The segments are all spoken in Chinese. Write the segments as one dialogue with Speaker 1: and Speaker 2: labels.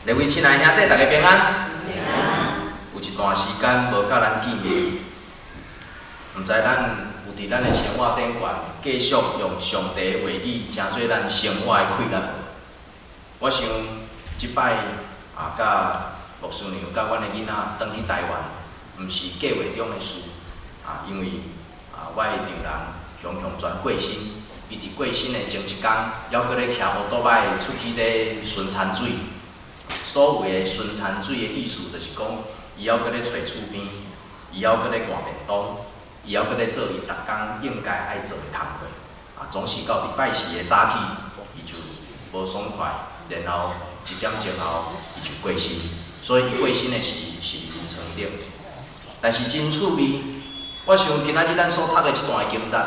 Speaker 1: 各位亲爱的兄弟，大家平安。有一段时间无甲咱见面，毋知咱有伫咱的生活顶悬，继续用上帝的话语，成做咱生活的快乐。我想即摆甲牧师娘甲阮的囡仔转去台湾，毋是计划中的事因为我的丈人雄全过身，伊伫过身的前一天，还搁咧骑乌多摆出去咧巡田水。所谓的巡田水的意思，就是讲，伊还搁咧找厝边，伊还搁咧换便当，伊还搁咧做伊逐工应该爱做的工课。总是到礼拜四的早起，伊就无爽快，然后1点钟后，伊就过身。所以伊过身的是凌晨顶。但是真趣味，我想今仔日咱所读的即段经节，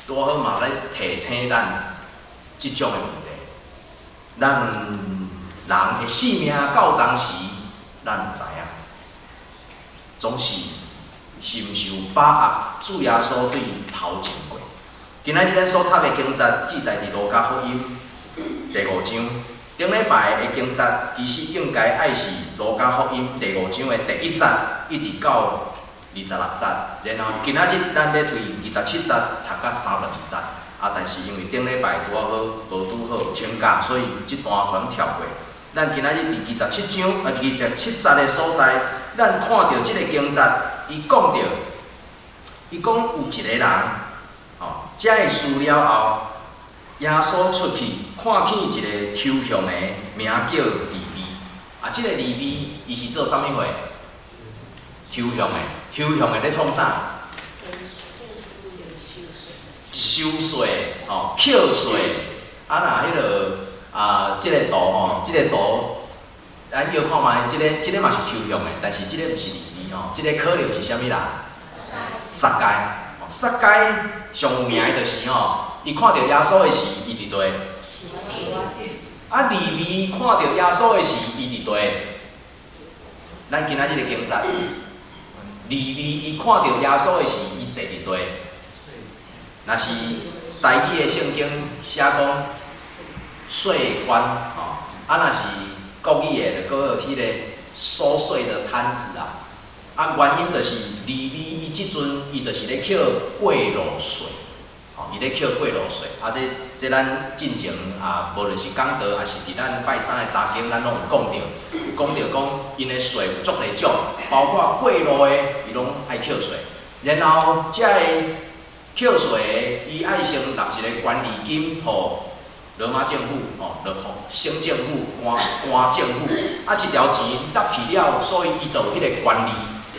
Speaker 1: 拄好嘛咧提醒咱即种的问题。人的性命到当时，咱毋知影，总是深受把握。主耶稣对头前过。今仔日咱所读的经节记载伫路加福音第5章。顶礼拜的经节其实应该爱是路加福音第5章的第1节，一直到26节。然后今仔日咱要从27节读到32节。但是因为顶礼拜拄好无拄好请假，所以即段全跳过。咱今仔日伫27节的所在，咱看到即个经节，伊讲有一个人，遮会事了后，耶稣出去看见一个抽象的，名叫利未。即个利未，伊是做啥物货？抽象的咧创啥？收税，扣税。若迄落。即个图即个图，咱摇看卖，即个嘛是抽象的，但是即个毋是利未即个可能是啥物人？撒该。撒该上有名的就是伊看到耶稣的时，伊伫佗。利未看到耶稣的时，伊伫佗。咱今仔日的经节，利未伊看到耶稣的时，伊坐伫佗。若是台语的圣经写讲。税官若是国语的，就搁有迄个收税的摊子原因就是利未伊即阵伊就是咧扣过路税，伊咧扣过路税。这咱进前无论是讲道，还是伫咱拜三的查经，咱拢有讲讲因的税有足侪种，包括过路的，伊拢爱扣税。然后遮个扣税的，伊爱先纳一个管理金，互罗马政府省政府、官政府，一条钱纳去了，所以伊就有迄个权利，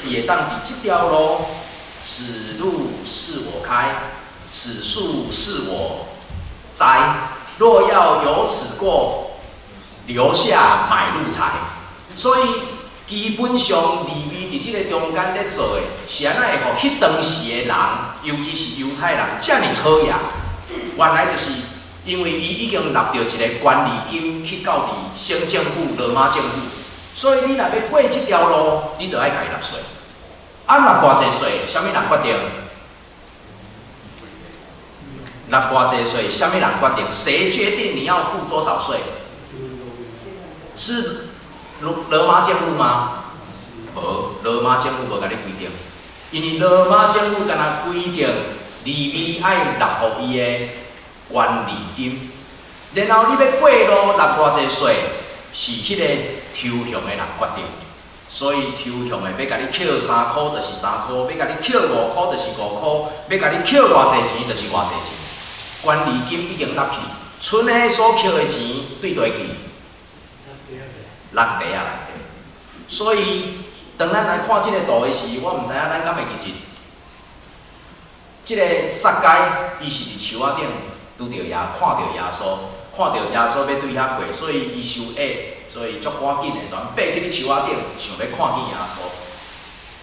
Speaker 1: 伊会当伫即条路，此路是我开，此树是我栽，若要由此过，留下买路财。所以基本上利未伫即个中间咧做的，是安怎会互迄当时的人，尤其是犹太人，遮尔讨厌？原来就是。因为伊已经纳到一个管理金去到伫省政府、罗马政府，所以你若要过即条路，你就爱家己纳税。纳偌济税，啥物人决定？纳偌济税，啥物人决定？谁决定你要付多少税？是罗马政府吗？无，罗马政府无甲你规定，因为罗马政府敢若规定利未爱纳互伊的。管理金，然后你要过路纳偌济税，是迄个抽象的人决定。所以抽象的要甲你扣3箍，就是3箍；要甲你扣5箍，就是5箍；要甲你扣偌济钱，就是偌济钱。管理金已经纳去，剩的所扣的钱对倒去？落地内底。所以当咱来看即个图的时，我毋知影咱敢会记住，即个撒该伊是伫树仔顶。看到耶稣，看到耶稣要对遐过，所以伊受压，所以足赶紧的全爬去咧树仔顶，想要看见耶稣。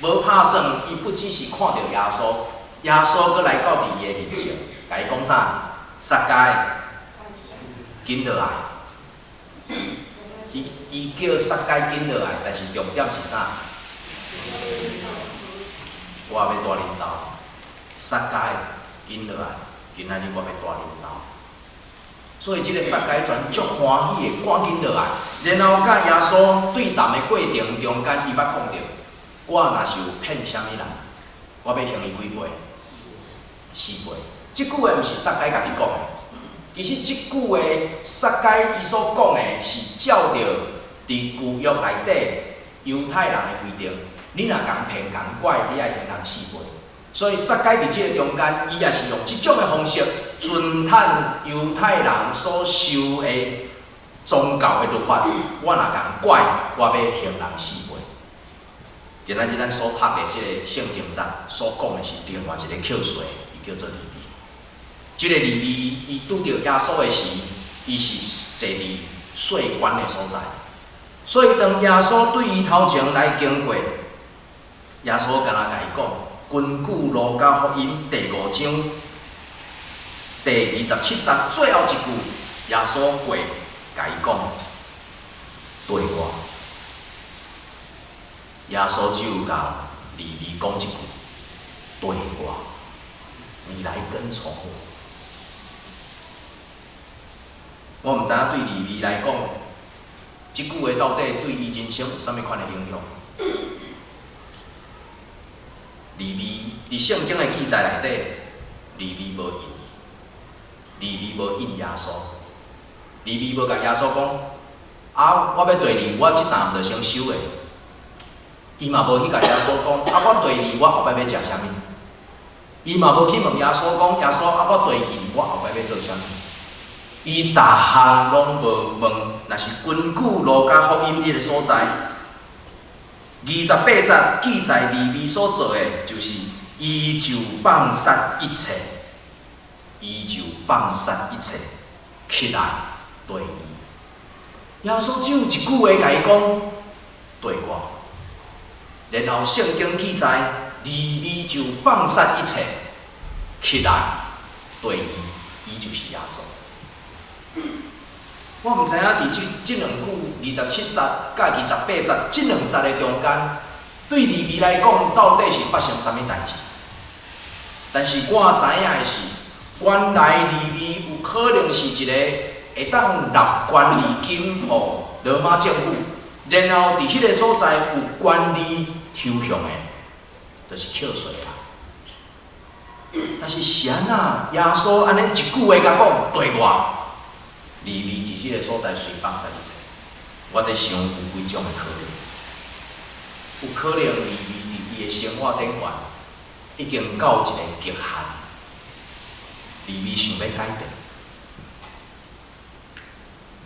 Speaker 1: 无拍算，伊不只是看到耶稣，耶稣搁来到伫伊的面前，甲伊讲啥？撒该，紧落来。伊叫撒该紧落来，但是重点是啥？我要带恁兜，撒该紧落来。今仔日我要带恁兜，所以即个撒该全足欢喜的，赶紧落来。然后甲耶稣对谈的过程中间，伊捌讲着，我若是有骗啥物人，我要向伊几倍？4倍。即句话毋是撒该家己讲的，其实即句话撒该伊所讲的是照着伫旧约内底犹太人的规定，你若共骗共拐，你爱向人4倍。所以撒该伫即个中间，伊也是用即种的方式遵趁犹太人所受的宗教的律法，我若共拐，我要向人4倍。今仔日咱所读的即个圣经章所讲的是另外一个口税，伊叫做利未。即、个利未，伊拄着耶稣的时，伊是坐伫税关的所在。所以当耶稣对伊头前来经过，耶稣敢若甲伊讲，根据路加福音第5章第27节最后一句，耶稣过甲伊讲，对我。耶稣只有甲利未讲一句，对我，你来跟从我。我毋知影对利未来讲，即句话到底对伊人生有啥物款的影响？利未伫圣经的记载内底，利未无应，利未无应耶稣，利未无甲耶稣讲，啊，我要对你，我即担毋着先收的。伊嘛无去甲耶稣讲，啊，我对你，我后摆要食啥物？伊嘛无去问耶稣讲，耶稣，啊，我对你，我后摆要做啥物？伊逐项拢无问，若是根据路加福音即个所在，28节记载利未所做的，就是伊就放下一切，伊就放下一切，起来对伊。耶稣只有一句话甲伊讲，对我。然后圣经记载，利未就放下一切，起来对伊，伊就是耶稣。我毋知影伫即两句27节甲28节即两节的中间，对利未来讲到底是发生啥物代志？但是我知影的是，原来利未有可能是一个会当纳管理金互罗马政府，然后伫迄个所在有管理抽象的，就是扣税啦。但是是安那耶稣安尼一句话甲讲对我。利未伫即个所在随放下一切，我在想有几种的可能。有可能利未伫伊的生活顶悬已经到一个极限，利未想要改变，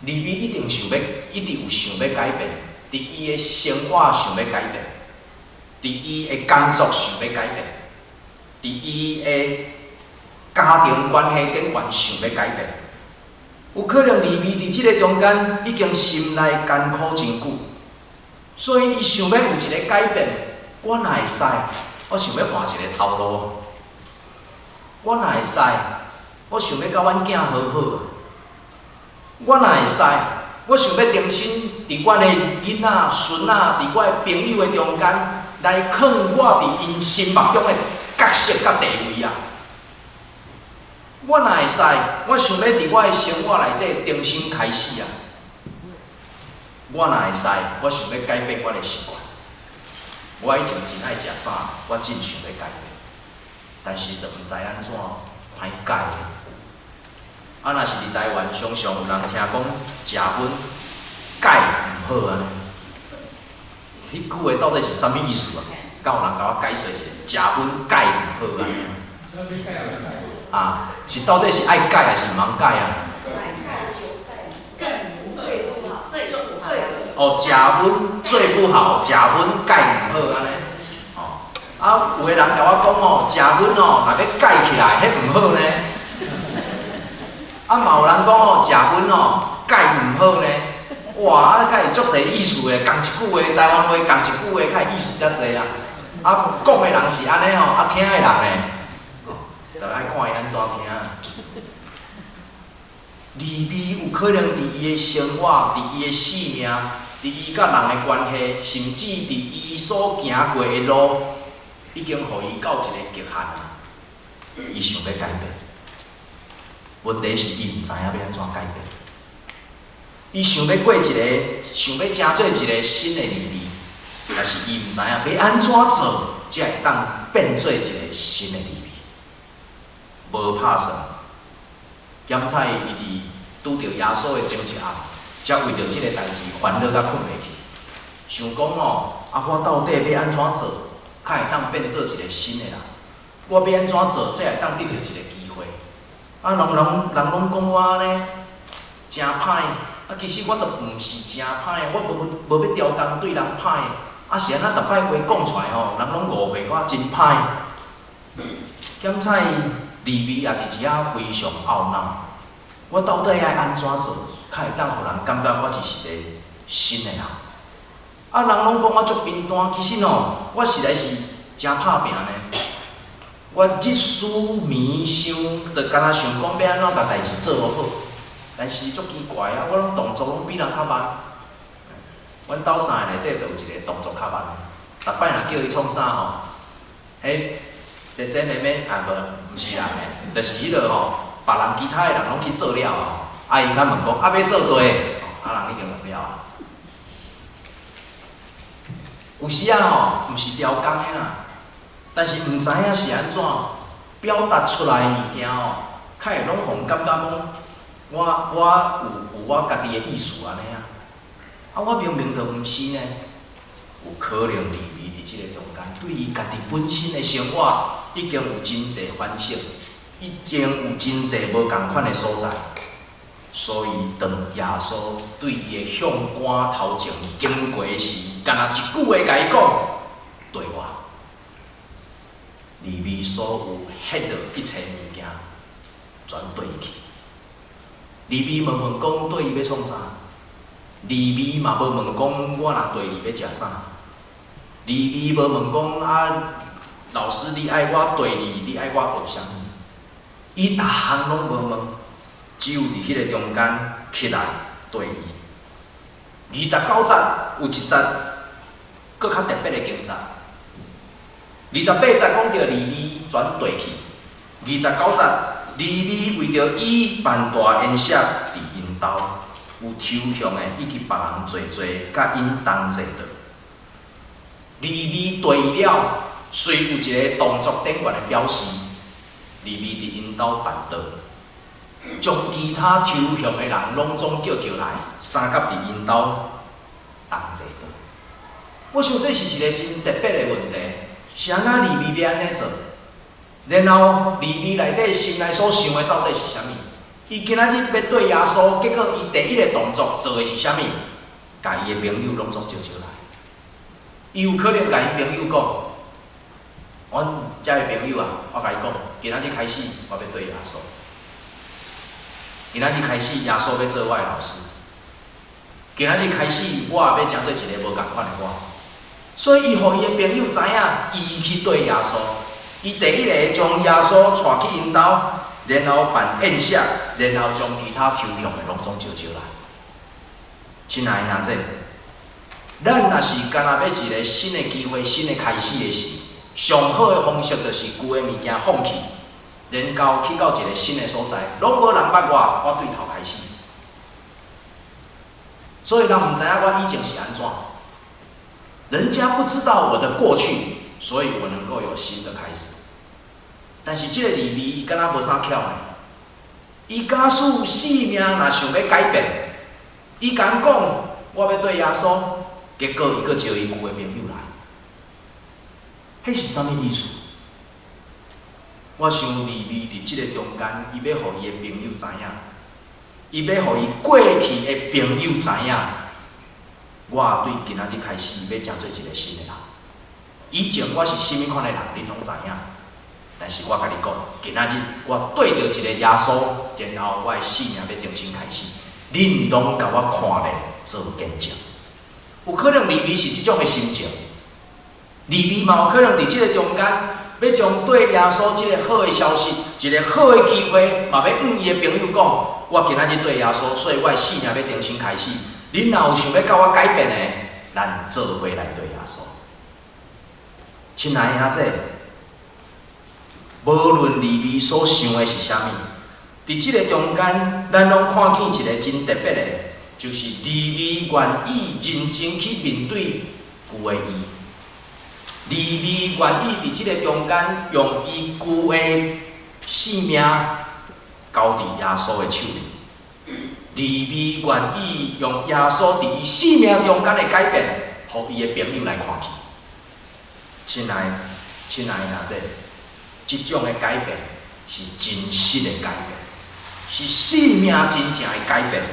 Speaker 1: 利未一直有想要改变，伫伊的生活想要改变，伫伊的工作想要改变，伫伊的家庭关系顶悬想要改变。有可能利未伫即个中间已经心内艰苦真久，所以伊想要有一个改变。我哪会使？我想要换一个头路。我哪会使？我想要甲阮囝好好。我哪会使？我想要重新伫阮的囡仔、孙仔，伫阮的朋友的中间来藏我伫因心目中的角色甲地位啊！我哪会使？我想要伫我的生活内底重新开始啊！我哪会使？我想要改变我的习惯。我以前真爱食啥，我真想要改变，但是就毋知安怎歹改。啊，若是伫台湾，常常有人听讲食薰改毋好安尼，迄句话到底是啥物意思啊？敢有人甲我解释一下，食薰改毋好安尼？啊，是到底是爱改还是毋通改啊？哦，食薰最不好，食薰改毋好安尼。哦，啊，有个人甲我讲哦，食薰哦，若要改起来，迄毋好呢。啊，嘛有人讲哦，食薰哦，改毋好呢。哇，啊，较会足侪意思的，共一句话，台湾话共一句话，较会意思遮侪啊。啊，讲的人是安尼哦，啊，听的人呢？就爱看伊安怎听。利未有可能伫伊的生活、伫伊的性命、伫伊甲人的关系，甚至伫伊所行过的路，已经互伊到一个极限啊！伊想要改变，问题是伊毋知影要安怎改变。伊想要过一个，想要成做一个新的利益，但是伊毋知影要安怎做，才会当变做一个新的利益。无拍算，咸菜伊伫拄着耶稣的前一暗，才为着即个代志烦恼甲困袂去。想讲哦，我到底要安怎做，才会当变做一个新的人？我要安怎做，才会当得到一个机会？人拢讲我安尼真歹，其实我都毋是真歹，我无要刁工对人歹，是安那逐摆话讲出来吼，人拢误会我真歹。咸菜利未也伫一仔非常懊恼，我到底爱安怎做，才会当互人感觉我就是一个新的人？人拢讲我足贫惰，其实哦，我实在是真拍拼呢。我日思眠想，就敢若想讲要安怎甲代志做好，但是足奇怪啊！我拢动作拢比人较慢。阮兜三个内底就有一个动作较慢，逐摆若叫伊创啥吼，姐姐妹妹毋是人诶，就是迄落吼，别人其他诶人拢去做了吼，伊甲问讲要做对，人已经问了啊。有时毋是刁工诶啦。但是毋知影是安怎表达出来物件较会拢互人感觉讲，我有我家己的意思安尼啊。我明明就毋是呢，有可能利未伫即个中间，对伊家己本身的生活已经有真侪反省，已经有真侪无共款的所在，所以当耶稣对伊的向官头前经过时，干那一句话甲伊讲，对我。利未所有迄落一切物件，全对去。利未问讲对伊要创啥？利未嘛无问讲我若对你要食啥？利未无问讲老师你爱我对你爱我学啥物？伊逐项拢无问，只有伫迄个中间起来对伊。29节有一节，搁较特别的经节。28节讲着利未全对去，29节利未为着伊办大宴席伫因兜，有抽象的以及别人坐坐，甲因同坐倒。利未对了，虽有一个动作典范的表示，利未伫因兜办倒，将其他抽象的人拢总叫来，三甲伫因兜同坐倒。我想这是一个真特别的问题。是安那利未要安尼做？然后利未内底心内所想的到底是啥物？伊今仔日要对耶稣，结果伊第一个动作做的是啥物？甲伊的朋友拢总招来。伊有可能甲伊朋友讲：，阮遮个朋友啊，我甲伊讲，今仔日开始我要对耶稣。今仔日开始耶稣要做我的老师。今仔日开始我也要成做一个无共款的我。所以，伊互伊的朋友知影，伊去对耶稣。伊第一个将耶稣带去因兜，然后办宴席，然后将其他抽象的拢总招来。亲爱的兄弟，咱若是干那要一个新的机会、新的开始的时，上好的方式就是旧的物件放弃，然后去到一个新的所在，拢无人捌我对头开始。所以，人毋知影我以前是安怎。人家不知道我的过去，所以我能够有新的开始。但是这个利未伊敢若无啥巧呢？伊假使性命若想要改变，伊敢讲我要对耶稣，结果伊阁招伊旧的朋友来，迄是啥物意思？我想利未伫即个中间，伊要互伊的朋友知影，伊要互伊过去的朋友知影。我对今仔日开始要成做一个新的人。以前我是甚物款的人，恁拢知影。但是我甲你讲，今仔日我对着一个耶稣，然后我的生命要重新开始，恁拢甲我看咧做见证。有可能利未是即种的心情，利未嘛有可能伫即个中间，要将对耶稣即个好的消息，一个好的机会，嘛要伊的朋友讲，我今仔日对耶稣，所以我的生命要重新开始。恁若有想要甲我改变的，咱做伙来对耶稣。亲爱的兄弟，无论利未所想的是啥物，伫即个中间，咱拢看见一个真特别的，就是利未愿意认真去面对旧的伊。利未愿意伫即个中间，用伊旧的性命交伫耶稣的手里。利未愿意用耶稣伫伊生命中间的改变，互伊的朋友来看见。亲爱的兄弟，即种的改变是真实的改变，是生命真正的改变，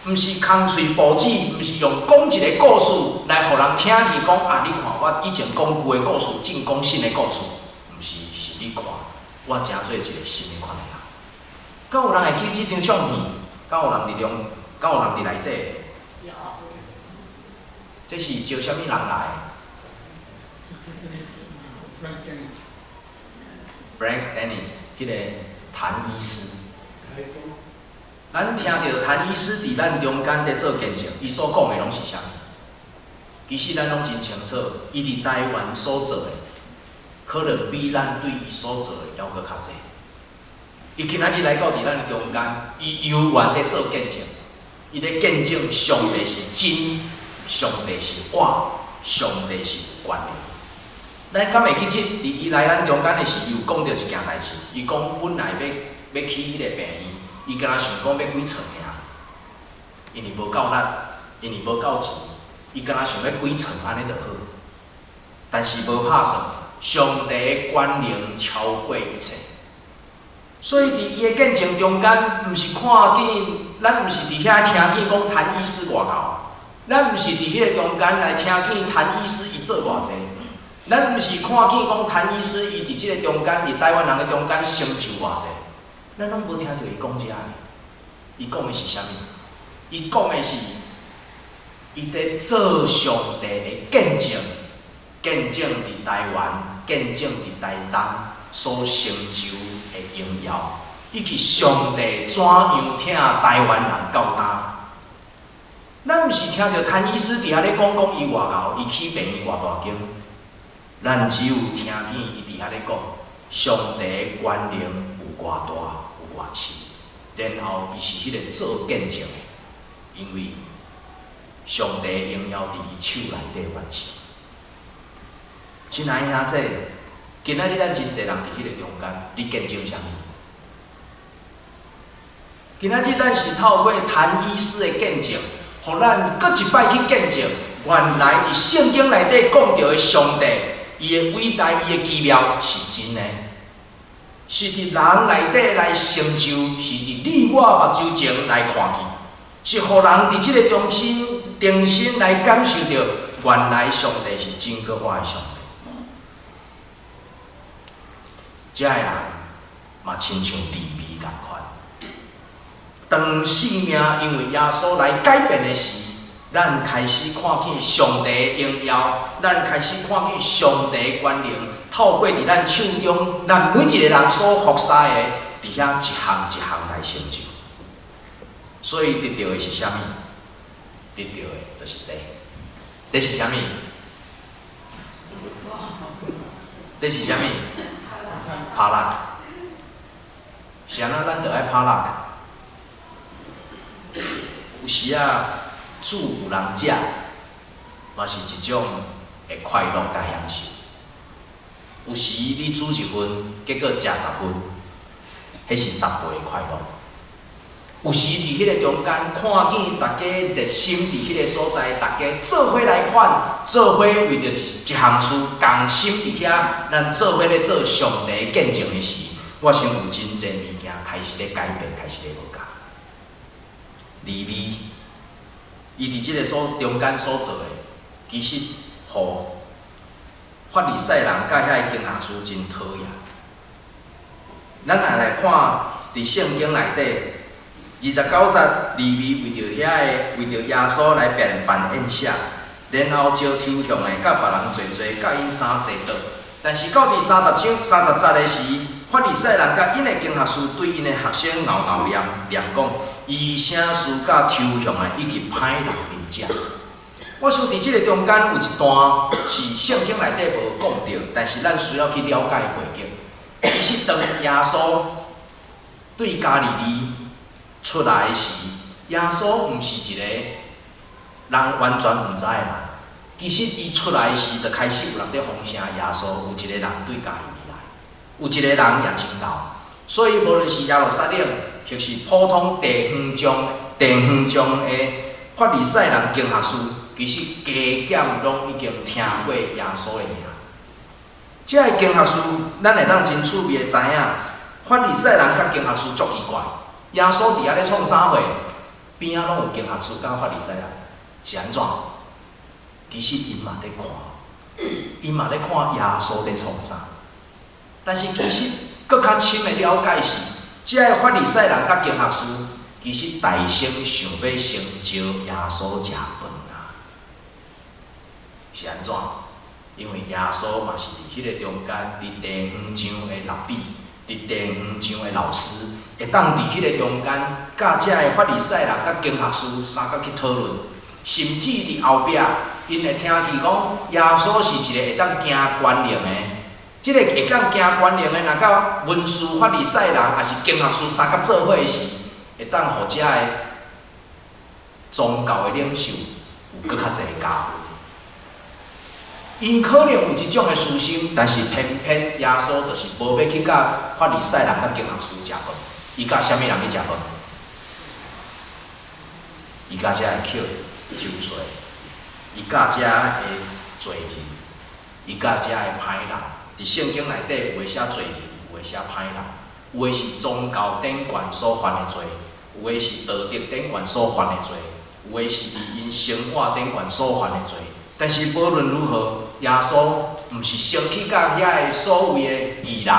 Speaker 1: 毋是空嘴报纸，毋是用讲一个故事来互人听去讲啊！你看我以前讲旧的故事，正讲新的故事，毋是，是你看我真做一个新的款的人。敢有人会记即张相片？敢有人伫内底？有。这是招啥物人来？Frank Dennis， 迄个谭医师。咱听到谭医师伫咱中间在做见证，伊所讲的拢是啥物？其实咱拢真清楚，伊伫台湾所做的，可能比咱对伊所做的还阁较济。伊今仔日来到伫咱中间，伊犹原在做见证，伊在见证上帝是真，上帝是活，上帝是有权的。咱敢会记起，伫伊来咱中间的时，又讲到一件代志。伊讲本来要去迄个病院，伊敢若想讲要几床尔，因为无够力，因为无够钱，伊敢若想要几床安尼就好。但是无拍算，上帝的权能超过一切。所以伫伊的见证中间，毋是看见，咱毋是伫遐听见讲谭医师偌够，咱毋是伫迄个中间来听见谭医师伊做偌济。咱毋是看见讲谭医师伊伫即个中间，伫台湾人的中间成就偌济，咱拢无听到伊讲遮个。伊讲的是啥物？伊讲的是，伊伫做上帝的见证，见证伫台湾，见证伫台东所成就的荣耀，以及上帝怎样疼台湾人到担。咱毋是听到谭医师伫遐咧讲伊偌敖，伊去病院偌大间。咱只有听见伊伫遐咧讲，上帝的权能有偌大有偌深，然后伊是迄个做见证的，因为上帝的荣耀伫伊手内底完成。亲爱兄弟，今仔日咱真侪人伫迄个中间，你见证啥物？今仔日咱是透过谭医师的见证，互咱搁一摆去见证，原来伫圣经内底讲到的上帝。伊的伟大，伊的奇妙是真的，是伫人内底来成就，是伫你我目睭前来看见，是互人伫即个中心定心来感受到，原来上帝是真可活的上帝。遮个人嘛亲像利未共款，当生命因为耶稣来改变的时。咱开始看见上帝的荣耀，咱开始看见上帝的权能，透过伫咱手中，咱每一个人所服侍的，伫遐一项一项来成就。所以得到的是啥物？得到的就是这。这是啥物？这是啥物？拍落。是安怎咱着爱拍落？有时啊。煮有人食，嘛是一种会快乐甲享受。有时你煮一份，结果食10份，迄是10倍的快乐。有时伫迄个中间，看见大家热心伫迄个所在，大家做伙来款，做伙为着一项事，共心伫遐，咱做伙咧做上帝见证的时，我想有真侪物件开始咧改变，开始咧无共。利未。伊伫即个中间所做的，其实互法利赛人甲遐个经学师真讨厌。咱也来看伫圣经内底29节，利未为着耶稣来办宴席，然后招抽象的甲别人做，甲因相坐倒。但是到第30节的时，法利赛人甲因的经学师对因的学生拗念讲。医生师甲抽象的以及歹人面食，我想伫即个中间有一段是圣经内底无讲到，但是咱需要去了解背景。其实当耶稣对加利利出来时，耶稣毋是一个人完全毋知的人。其实伊出来时，就开始有人咧风声耶稣有一个人对加利利来，有一个人也真老。所以无论是耶路撒冷，或是普通地方中的法利赛人经学士，其实加减拢已经听过耶稣的名。这个经学士，咱会当真趣味的知影，法利赛人甲经学士足奇怪。耶稣伫遐咧创啥货？边仔拢有经学士甲法利赛人，是安怎？其实因嘛咧看，因嘛咧看耶稣咧创啥。但是其实搁较深的了解是，这个法利赛人甲经学士，其实大心想要成就耶稣食饭啊，是安怎？因为耶稣嘛是伫迄个中间，伫地方上的rab比，伫地方上的老师，会当伫迄个中间，甲这个法利赛人甲经学士三角去讨论，甚至伫后壁，因会听见讲耶稣是一个会当行官令的，即、个会当行官令的，若到文士、法利赛人也是经学士三角做伙时，会当互这个宗教的领袖有搁较济加分。因可能有即种的私心，但是偏偏耶稣就是无要去甲法利赛人甲经学士食饭，伊甲啥物人去食饭？伊甲遮个抽税，伊甲遮个罪人，伊甲遮个歹人。伫圣经内底有诶写罪人，有诶写歹人，有诶是宗教典管所犯诶罪，有诶是道德典管所犯诶罪，有诶是伫因生活典管所犯诶罪。但是无论如何，耶稣毋是先去甲遐个所谓的义人、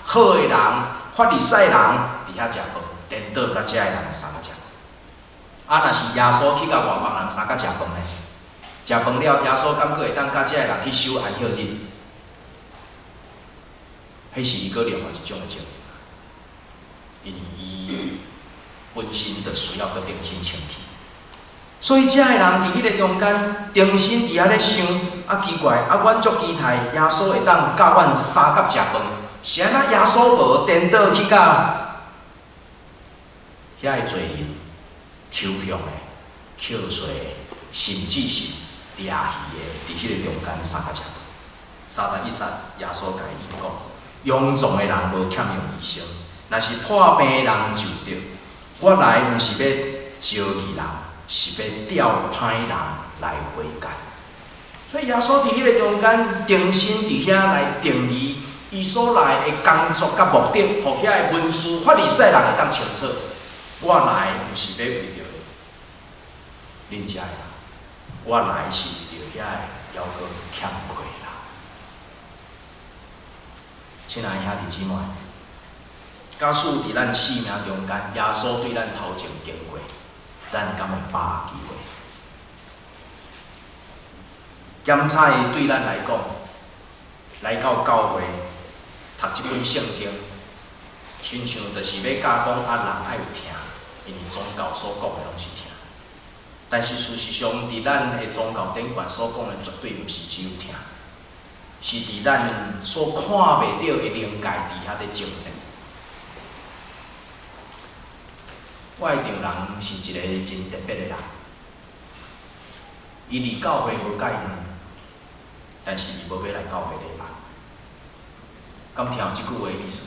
Speaker 1: 好诶人、法利赛人伫遐食饭，颠倒甲遮个人三个食。啊，若是耶稣去甲外邦人三个食饭呢？食饭了，耶稣敢阁会当甲遮个人去守安息日？迄是伊个另外一种的证明，因为伊本身就需要个定心清气。所以，遮个人伫迄个中间，定心伫遐咧想，啊奇怪，啊阮足期待耶稣会当甲阮三角食饭，是安那耶稣无颠倒去甲遐个罪人、抽票的、扣税的，甚至是掠鱼的，伫迄个中间三角食饭。31节，耶稣甲伊讲：庸众的人无欠用医生，若是破病的人就着。我来毋是要招义人。是要调歹人来回改，所以耶稣伫迄个中间定心伫遐来定义伊所来的工作甲目的，互遐个文士、法利赛人会当清楚。我来毋是要为着恁遮个人，我来是为着遐个犹阁欠亏人。亲爱兄弟姊妹，假使伫咱生命中间，耶稣对咱头前经过。咱敢会把握机会？检查对咱来讲，来到教会读一本圣经，亲像就是要教讲人爱有听，因为宗教所讲的拢是听。但是事实上，伫咱的宗教典管所讲的绝对毋是只有听，是伫咱所看袂到的灵界伫遐咧证证。我的丈人是一个真特别的人，伊离教会无介远，但是伊无要来教会礼拜。敢听有即句话的意思？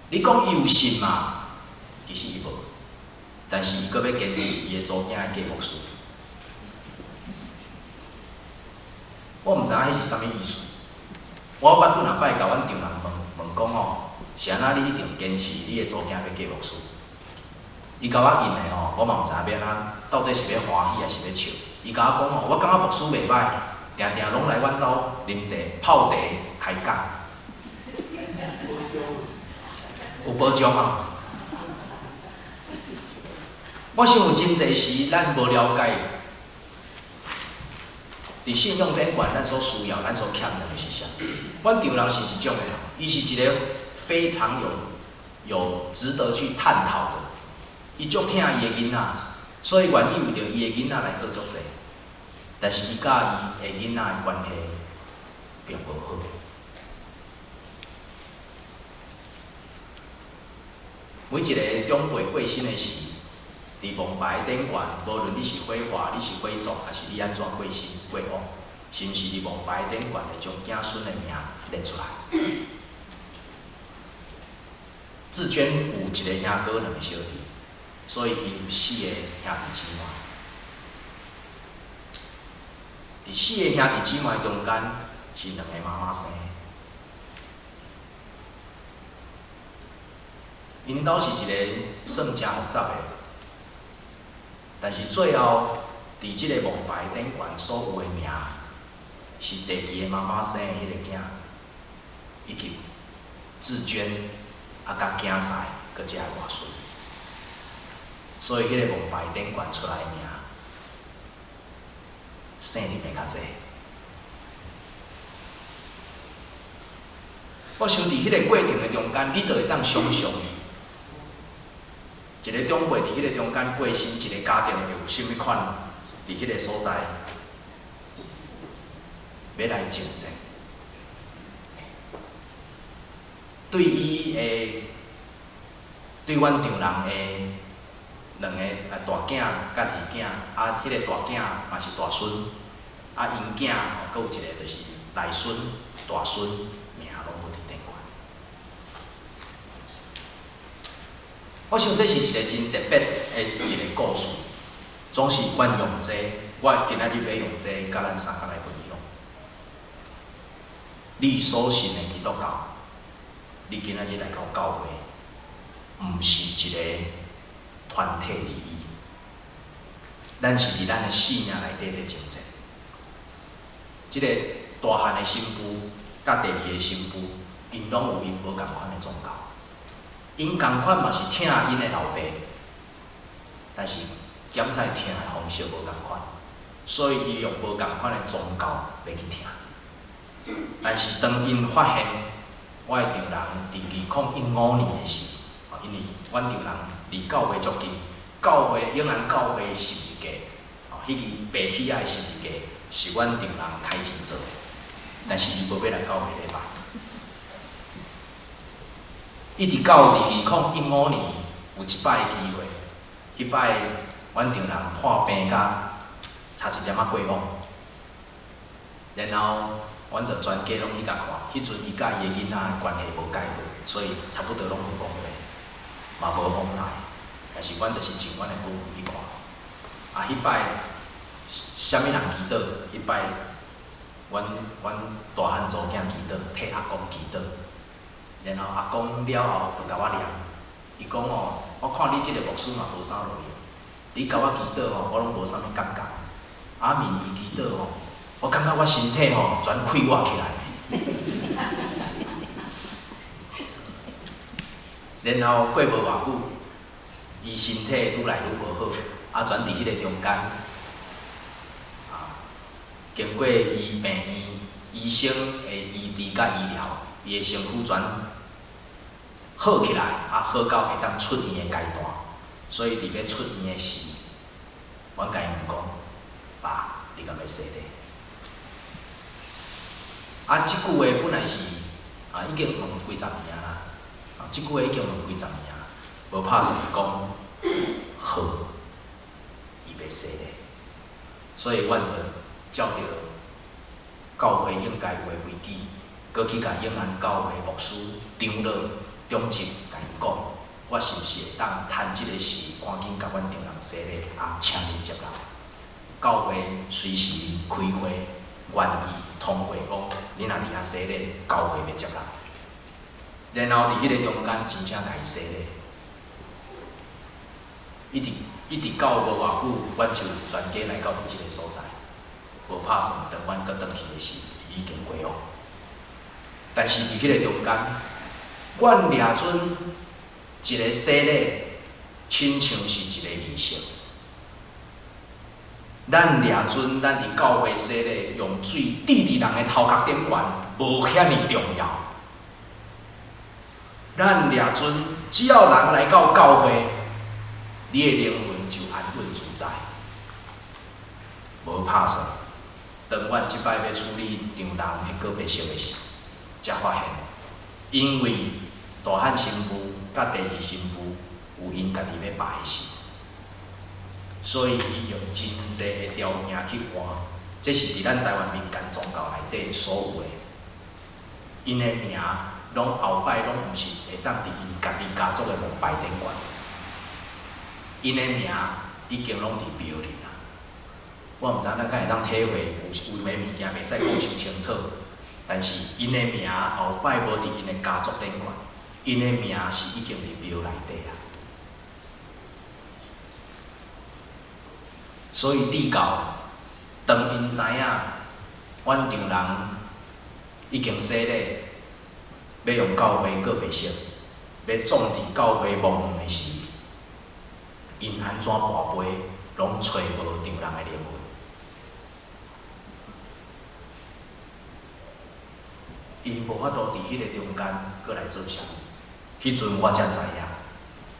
Speaker 1: 你讲伊有信嘛？其实伊无，但是伊阁要坚持伊的祖囝的继牧师。我毋知影迄是啥物意思。我捌拄若摆甲阮丈人问讲吼。是安那？你一定坚持你的祖囝要继牧师？伊甲我应的吼，我嘛毋知要安，到底是要欢喜还是要笑？伊甲我讲吼，我感觉牧师袂歹，定定拢来阮兜啉茶、泡茶、开讲，有保障啊！我想有真侪时，咱无了解，伫信用顶悬，咱所需要、咱所欠的是啥？阮丈人是一种的人，伊是一个。非常有值得去探讨的，伊足疼伊的囡仔，所以愿意为着伊的囡仔来做足济。但是伊甲伊的囡仔的关系并无好。每一个长辈过身的时，伫蒙牌顶悬，无论你是火化、你是火葬，还是你安怎过身过往，是毋是伫蒙牌顶悬会将子孙的名列出来？志娟有一个兄哥，两个小弟，所以伊有4个兄弟姊妹。伫4个兄弟姊妹中间，是2个妈妈生的。因兜是一个算真复杂的，但是最后伫即个蒙牌顶悬所有的名，是第2个妈妈生的迄个囝，以及志娟啊甲囝婿，搁一个外孙，所以迄个蒙牌顶悬出来的名，姓哩袂较济。我想伫迄个过程的中间，你就会当想象。一个长辈伫迄个中间过身，一个家庭会有甚物款伫迄个所在要来竞争。对伊的，对阮丈人的2个大囝甲2囝，啊，迄个大囝嘛是大孙，啊，因囝吼，阁有一个就是内孙、大孙，名拢无伫顶悬。我想这是一个真特别的一个故事，总是阮用这，我今仔日要用这，甲咱3个来分享。你所信的基督教，你今仔日来到教会，毋是一个团体而已，咱是伫咱的性命内底咧竞争。即个大汉的新妇甲第2个新妇，因拢有因无共款的宗教。因共款嘛是听因的老爸，但是检在听的方式无共款，所以伊用无共款的宗教来去听。但是当因发现我的丈人伫2015年的时，因为阮丈人离教会足近，教会永安教会十字架，迄个白铁仔的十字架是阮丈人开钱做的，但是伊无要来教会礼拜。一直到2015年有一摆的机会，迄摆阮丈人破病甲差1点仔过往，然后阮就全家拢去甲看。迄阵伊甲伊的囡仔关系无改好，所以差不多拢无讲话，嘛无往来。但是阮就是尽阮的努力去看。啊，迄摆啥物人祈祷？迄摆阮大汉祖囝祈祷，替阿公祈祷。然后阿公了后，就甲我念，伊讲哦，我看你即个牧师嘛无啥路用，你甲我祈祷哦，我拢无啥物感觉。阿明伊祈祷哦，我感觉我身体吼全快活起来。然后过无偌久，伊身体愈来愈无好，啊，全伫迄个中间，经过伊病院、医生的医治甲医疗，伊的身躯全好起来，啊，好到会当出院的阶段。所以伫要出院的时，阮甲伊问讲：爸，你敢要洗礼？啊，即句话本来是已经问几十年啦，即句话已经问几十年啦，无拍算讲好，伊要洗礼。所以阮就照着教会应该有的规矩，搁去甲永安教会牧师长老中职甲伊讲，我是毋是会当趁即个事，赶紧甲阮丈人洗礼，啊，请你接纳。教会随时开会，愿意通过讲，你若伫遐洗礼，教会要接纳。然后伫迄个中间，真正甲伊洗礼，一直到无偌久，阮就全家来到即个所在，无拍算，等阮搁转去的时，已经过往。但是伫迄个中间，阮掠准一个洗礼，亲像是一个仪式。咱掠准咱伫教会洗礼，用水滴伫人的头壳顶悬，无遐尼重要。咱掠准，只要人来到教会，你的灵魂就安稳自在，无拍算。当阮即摆要处理丈人的告别式的时，才发现，因为大汉新妇甲第二新妇有因家己要拜的事，所以伊用真济的条件去换，这是伫咱台湾民间宗教内底所有的。因的名拢后摆拢毋是会当伫因家己家族的膜拜顶悬，因的名已经拢伫庙里啦。我毋知咱敢会当体会有诶物件袂使讲伤清楚，但是因的名后摆无伫因的家族顶悬，因的名是已经伫庙内底啦。所以帝教当因知影，阮丈人已经洗礼，要用教会过袂熟，要种伫教会无远的时，因安怎跋杯，拢找无丈人的灵魂。因无法度伫迄个中间过来做啥物，迄阵我才知影，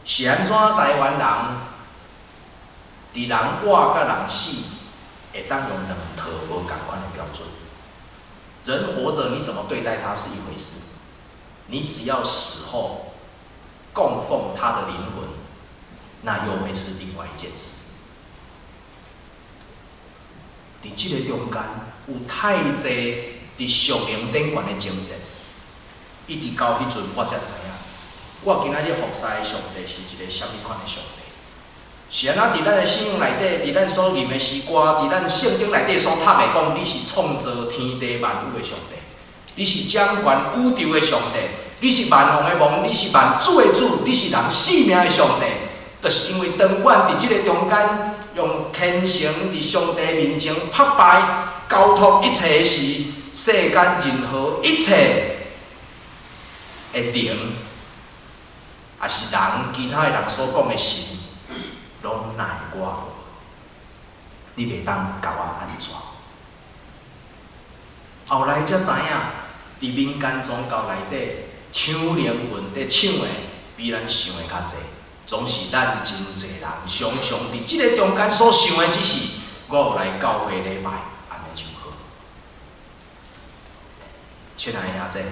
Speaker 1: 是安怎台湾人伫人活甲人死，会当用两套无共款的标准。人活着，你怎么对待他是一回事；你只要死后供奉他的灵魂，那又会是另外一件事。伫这个中间，有太济伫属灵顶悬的精神，一直到迄阵我才知影，我今仔日服侍的上帝是一个什么款的上帝。是安怎？伫咱的信仰内底，伫咱所念的诗歌，伫咱圣经内底所读的讲，你是创造天地万物的上帝，你是掌管宇宙的上帝，你是万王的王，你是万主的主，你是人性命的上帝。就是因为当阮伫这个中间，用虔诚伫上帝面前拍拜，交托一切时，世间任何一切的灵，也是人其他的人所讲的神。拢奈我无，你袂当甲我安怎？后来才知影，伫民间宗教内底，抢灵魂咧抢的，比咱想的较济。总是咱真济人常常伫即个中间所想的，只是我有来教会礼拜，安尼就好。亲爱的兄弟，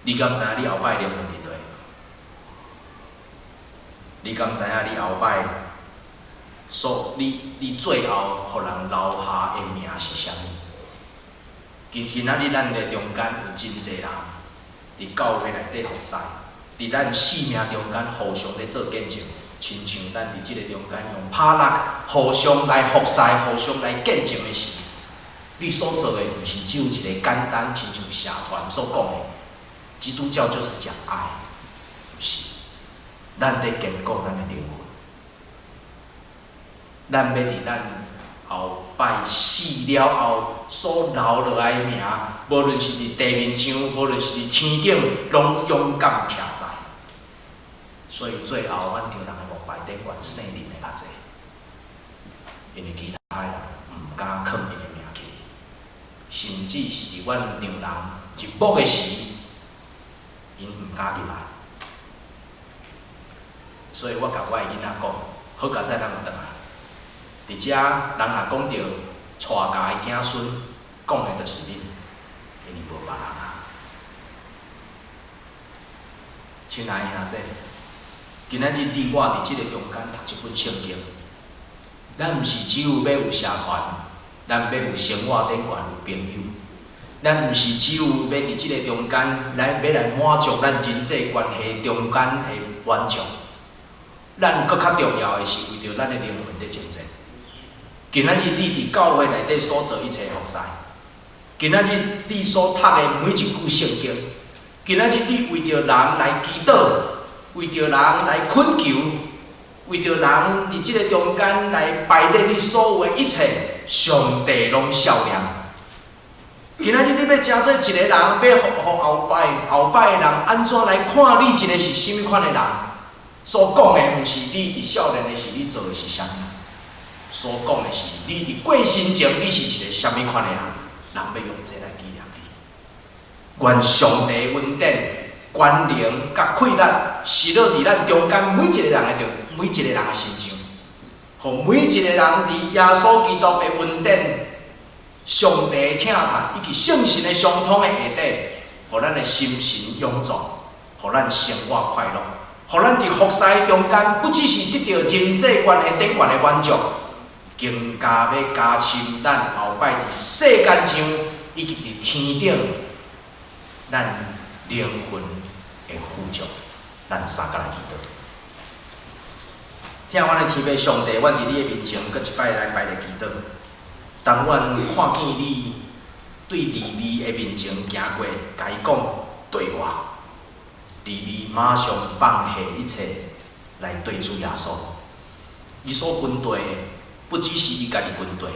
Speaker 1: 你敢知影你后摆灵魂伫倒？你敢知影你后摆你最后互人留下的名是啥物？今仔日咱的中间有真济人伫教会内底服侍，伫咱生命中间互相咧做见证，亲像咱伫即个中间用拍力互相来服侍、互相来见证的时，你所做的毋是只有一个简单，亲像社团所讲的，基督教就是讲爱，不是。咱得坚固咱的灵魂，咱要伫咱后摆死了后所留落来的名，无论是伫地面上，无论是伫天顶，拢勇敢徛在。所以最后，阮丈人的膜拜顶悬圣灵的较济，因为其他人毋敢囥因的名去，甚至是伫阮丈人入墓的时，因毋敢入来。所以我甲我的囡仔讲，好佳哉咱有转来。伫遮人若讲到带家的子孙，讲的就是恁，因为无别人啊。亲爱的兄弟，今仔日你我伫即个中间读一本圣经，咱毋是只有要有社团，咱要有生活顶悬有朋友，咱毋是只有要伫即个中间要来满足咱人际关系中间的满足。咱搁较重要的是为着咱的灵魂在征战。今仔日你伫教会内底所做一切服侍，今仔日你所读的每一句圣经，今仔日你为着人来祈祷，为着人来恳求，为着人伫即个中间来摆列你所有的一切，上帝拢笑脸。今仔日你要诚做一个人，要互后摆的人安怎来看你一个是甚物款的人？所讲的毋是你伫少年的时你做的是啥物，所讲的是你伫过身前你是一个啥物款的人，人要用这来纪念你。愿上帝恩典、关灵甲快乐，是落伫咱中间每一个人的心上，互每一个人伫耶稣基督的恩典、上帝的疼痛以及圣神的相通的下底，互咱的心神永驻。互咱生活快乐，互咱伫服侍中间，不只是得到人际关系顶悬的满足，更加要加深咱后摆伫世间上以及伫天顶，咱灵魂的富足。咱三个来祈祷。听阮的天父上帝，阮伫你的面前，搁一摆来拜来祈祷。当阮看见你对利未的面前行过，甲伊讲对话，利未马上放下一切来对主耶稣。伊所军队不只是伊家己军队，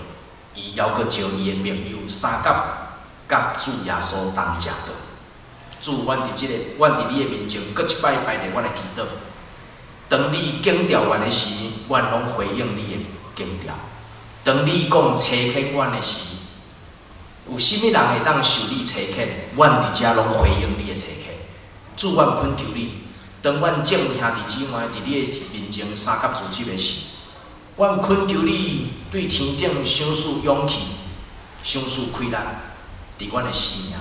Speaker 1: 伊还阁招伊的朋友三甲甲主耶稣同食道。主，阮伫你的面前，搁一摆拜来阮的祈祷。当你警调阮的时，阮拢回应你的警调；当你讲差遣阮的时，有甚物人会当受你差遣？阮伫遮拢回应你的差遣。主，阮恳求你，当阮众兄弟姊妹伫你的面前三甲自责的时，阮恳求你对天顶赏赐勇气，赏赐开力，伫阮的生命，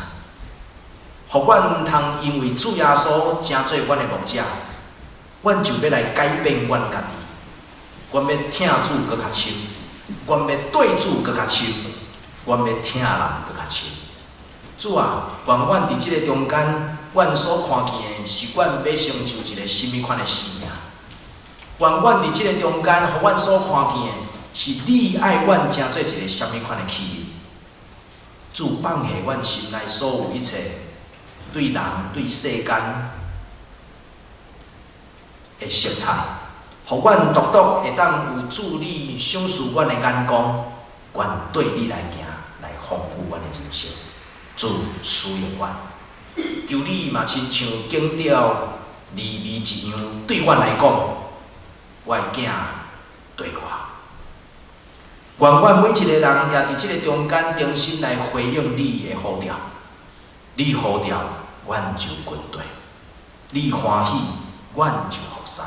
Speaker 1: 互阮毋通因为主耶稣成做阮的牧者。阮就要来改变阮家己，阮要听主搁较深，阮要对主搁较深，阮要听人搁较深。主啊，愿阮伫即个中间，阮所看见的是阮要成就一个甚物款的生命。愿阮伫即个中间，互阮所看见的是你爱阮成做一个甚物款的器皿。主放下阮心内所有一切对人对世间的色彩，互阮独独会当有助你赏赐阮的眼光，愿对你来行，来丰富阮的人生。主需要阮，求你嘛亲像警调利未一样，对阮来讲，我的囝对我。愿阮每一个人也伫即个中间重新来回应你的呼召。你呼召，阮就军队；你欢喜，阮就服侍。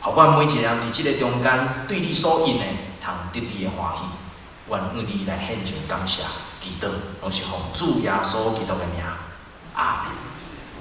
Speaker 1: 互阮每一个人伫即个中间，对你所应的，通得你的欢喜。愿为你来献上感谢、祈祷，拢是奉主耶稣基督的名。阿门。